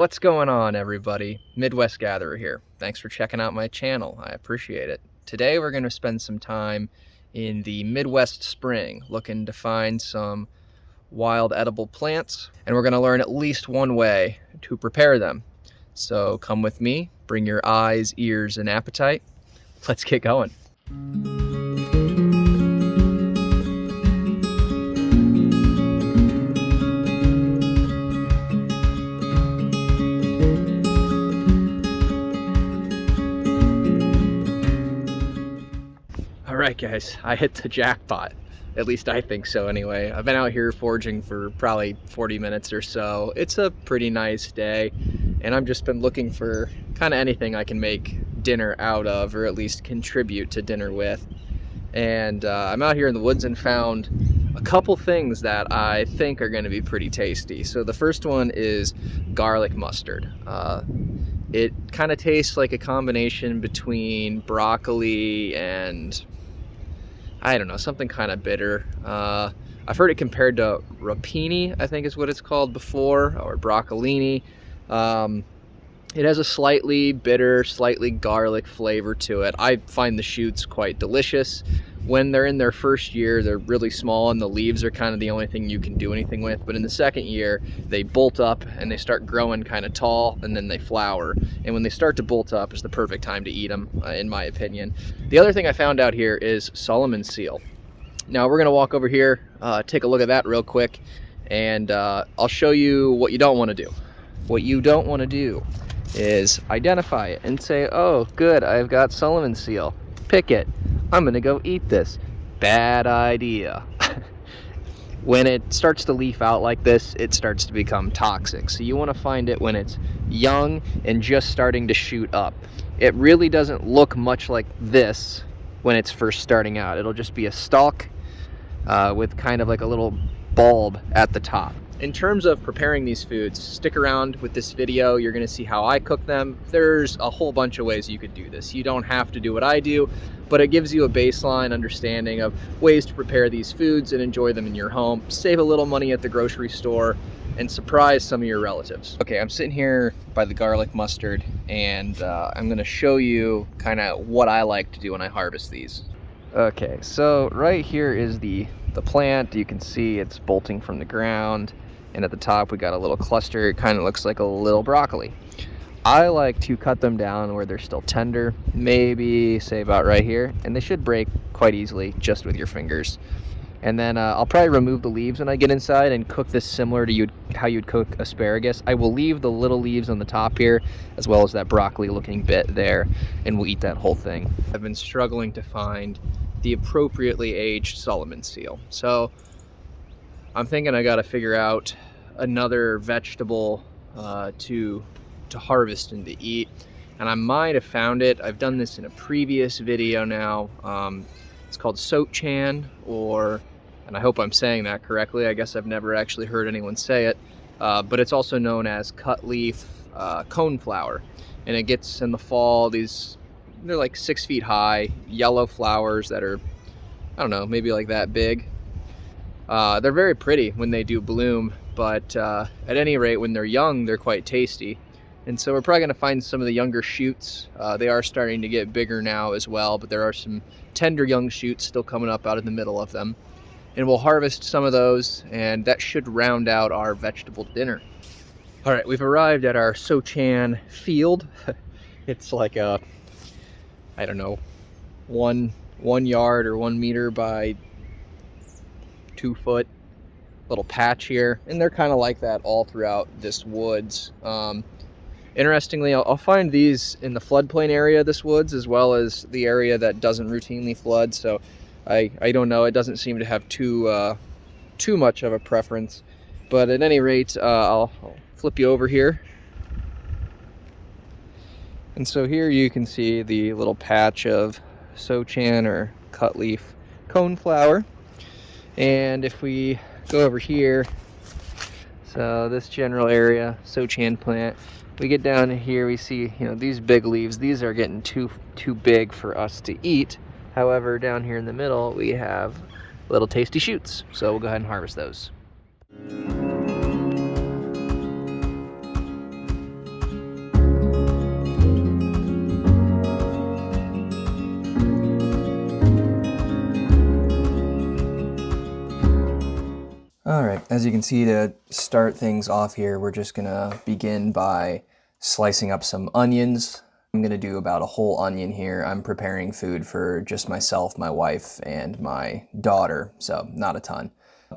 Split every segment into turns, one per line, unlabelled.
What's going on, everybody? Midwest Gatherer here. Thanks for checking out my channel. I appreciate it. Today we're going to spend some time in the Midwest spring looking to find some wild edible plants, and we're going to learn at least one way to prepare them. So come with me, bring your eyes, ears, and appetite. Let's get going. Alright guys, I hit the jackpot. At least I think so anyway. I've been out here foraging for probably 40 minutes or so. It's a pretty nice day, and I've just been looking for kind of anything I can make dinner out of, or at least contribute to dinner with. And I'm out here in the woods and found a couple things that I think are going to be pretty tasty. So the first one is garlic mustard. It kind of tastes like a combination between broccoli and, I don't know, something kind of bitter. I've heard it compared to rapini, I think is what it's called before, or broccolini. It has a slightly bitter, slightly garlic flavor to it. I find the shoots quite delicious. When they're in their first year, they're really small and the leaves are kind of the only thing you can do anything with. But in the second year, they bolt up and they start growing kind of tall, and then they flower. And when they start to bolt up is the perfect time to eat them, in my opinion. The other thing I found out here is Solomon's seal. Now we're gonna walk over here, take a look at that real quick, and I'll show you what you don't wanna do. What you don't wanna do is identify it and say, oh good, I've got Solomon's seal, pick it, I'm gonna go eat this. Bad idea. When it starts to leaf out like this, it starts to become toxic. So you want to find it when it's young and just starting to shoot up. It really doesn't look much like this when it's first starting out. It'll just be a stalk with kind of like a little bulb at the top. In terms of preparing these foods, stick around with this video. You're going to see how I cook them. There's a whole bunch of ways you could do this. You don't have to do what I do, but it gives you a baseline understanding of ways to prepare these foods and enjoy them in your home. Save a little money at the grocery store and surprise some of your relatives. Okay, I'm sitting here by the garlic mustard, and I'm going to show you kind of what I like to do when I harvest these. Okay, so right here is the plant. You can see it's bolting from the ground. And at the top we got a little cluster. It kind of looks like a little broccoli. I like to cut them down where they're still tender, maybe say about right here, and they should break quite easily just with your fingers. And then I'll probably remove the leaves when I get inside and cook this similar to how you'd cook asparagus. I will leave the little leaves on the top here, as well as that broccoli looking bit there, and we'll eat that whole thing. I've been struggling to find the appropriately aged Solomon's seal. So I'm thinking I gotta figure out another vegetable to harvest and to eat, and I might have found it. I've done this in a previous video now. It's called sochan, and I hope I'm saying that correctly. I guess I've never actually heard anyone say it, but it's also known as cut leaf coneflower, and it gets in the fall. They're like 6 feet high, yellow flowers that are, I don't know, maybe like that big. They're very pretty when they do bloom, but at any rate, when they're young, they're quite tasty. And so we're probably going to find some of the younger shoots. They are starting to get bigger now as well, but there are some tender young shoots still coming up out in the middle of them. And we'll harvest some of those, and that should round out our vegetable dinner. All right, we've arrived at our sochan field. It's like a, I don't know, one yard or 1 meter by 2 foot little patch here, and they're kind of like that all throughout this woods. Interestingly, I'll find these in the floodplain area of this woods, as well as the area that doesn't routinely flood. So I don't know, it doesn't seem to have too much of a preference, but at any rate, I'll flip you over here. And so here you can see the little patch of sochan, or cut leaf coneflower. And if we go over here, so this general area, sochan plant, we get down to here, we see, these big leaves. These are getting too big for us to eat. However, down here in the middle, we have little tasty shoots. So we'll go ahead and harvest those. As you can see, to start things off here, we're just gonna begin by slicing up some onions. I'm gonna do about a whole onion here. I'm preparing food for just myself, my wife, and my daughter, so not a ton.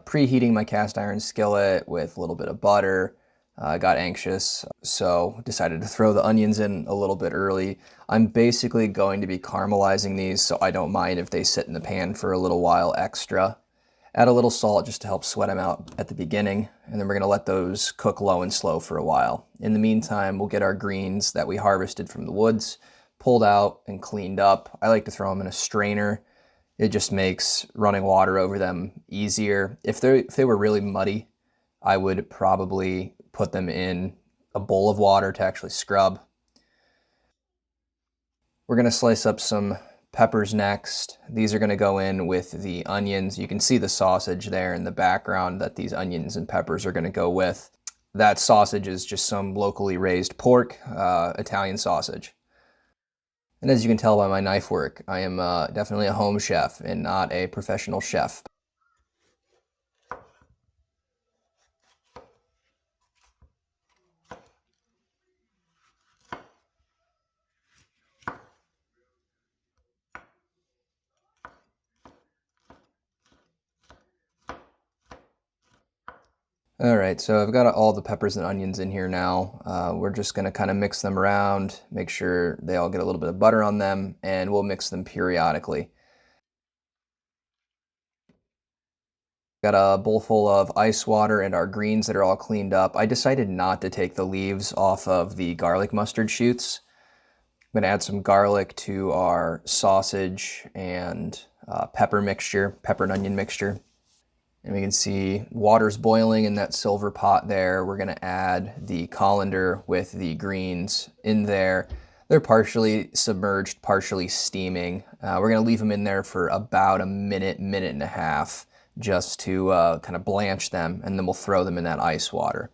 Preheating my cast iron skillet with a little bit of butter. I got anxious, so decided to throw the onions in a little bit early. I'm basically going to be caramelizing these, so I don't mind if they sit in the pan for a little while extra. Add a little salt just to help sweat them out at the beginning, and then we're gonna let those cook low and slow for a while. In the meantime, we'll get our greens that we harvested from the woods pulled out and cleaned up. I like to throw them in a strainer. It just makes running water over them easier. If they were really muddy, I would probably put them in a bowl of water to actually scrub. We're gonna slice up some peppers next. These are gonna go in with the onions. You can see the sausage there in the background that these onions and peppers are gonna go with. That sausage is just some locally raised pork, Italian sausage. And as you can tell by my knife work, I am definitely a home chef and not a professional chef. All right, so I've got all the peppers and onions in here now. We're just gonna kind of mix them around, make sure they all get a little bit of butter on them, and we'll mix them periodically. Got a bowl full of ice water and our greens that are all cleaned up. I decided not to take the leaves off of the garlic mustard shoots. I'm gonna add some garlic to our sausage and pepper and onion mixture. And we can see water's boiling in that silver pot there. We're gonna add the colander with the greens in there. They're partially submerged, partially steaming. We're gonna leave them in there for about a minute, minute and a half, just to kind of blanch them, and then we'll throw them in that ice water.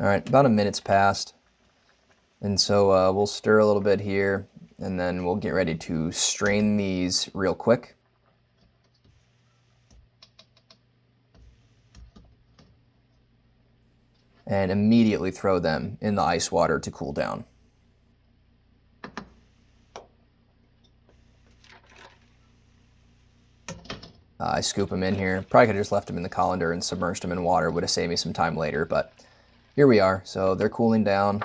All right, about a minute's passed. And so we'll stir a little bit here, and then we'll get ready to strain these real quick. And immediately throw them in the ice water to cool down. I scoop them in here. Probably could have just left them in the colander and submerged them in water. Would have saved me some time later, but here we are. So they're cooling down.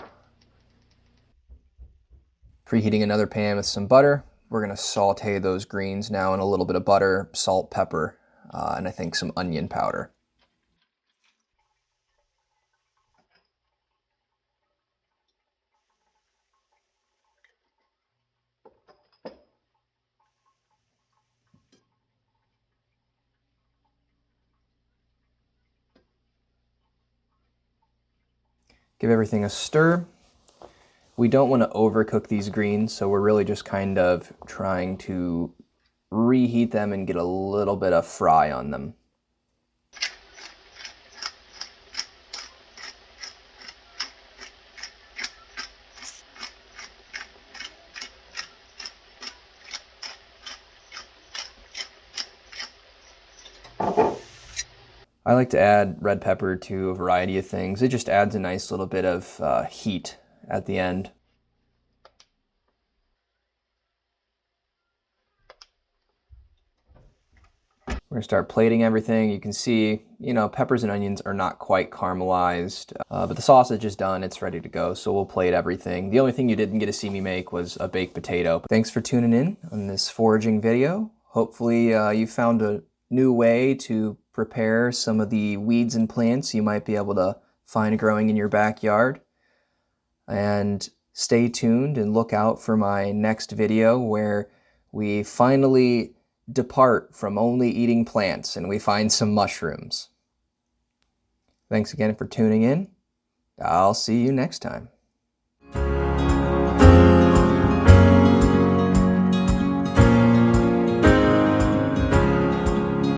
Preheating another pan with some butter. We're gonna saute those greens now in a little bit of butter, salt, pepper, and I think some onion powder. Give everything a stir. We don't want to overcook these greens, so we're really just kind of trying to reheat them and get a little bit of fry on them. I like to add red pepper to a variety of things. It just adds a nice little bit of heat at the end. We're gonna start plating everything. You can see, peppers and onions are not quite caramelized, but the sausage is done. It's ready to go, so we'll plate everything. The only thing you didn't get to see me make was a baked potato. Thanks for tuning in on this foraging video. Hopefully you found a new way to prepare some of the weeds and plants you might be able to find growing in your backyard. And stay tuned and look out for my next video where we finally depart from only eating plants and we find some mushrooms. Thanks again for tuning in. I'll see you next time.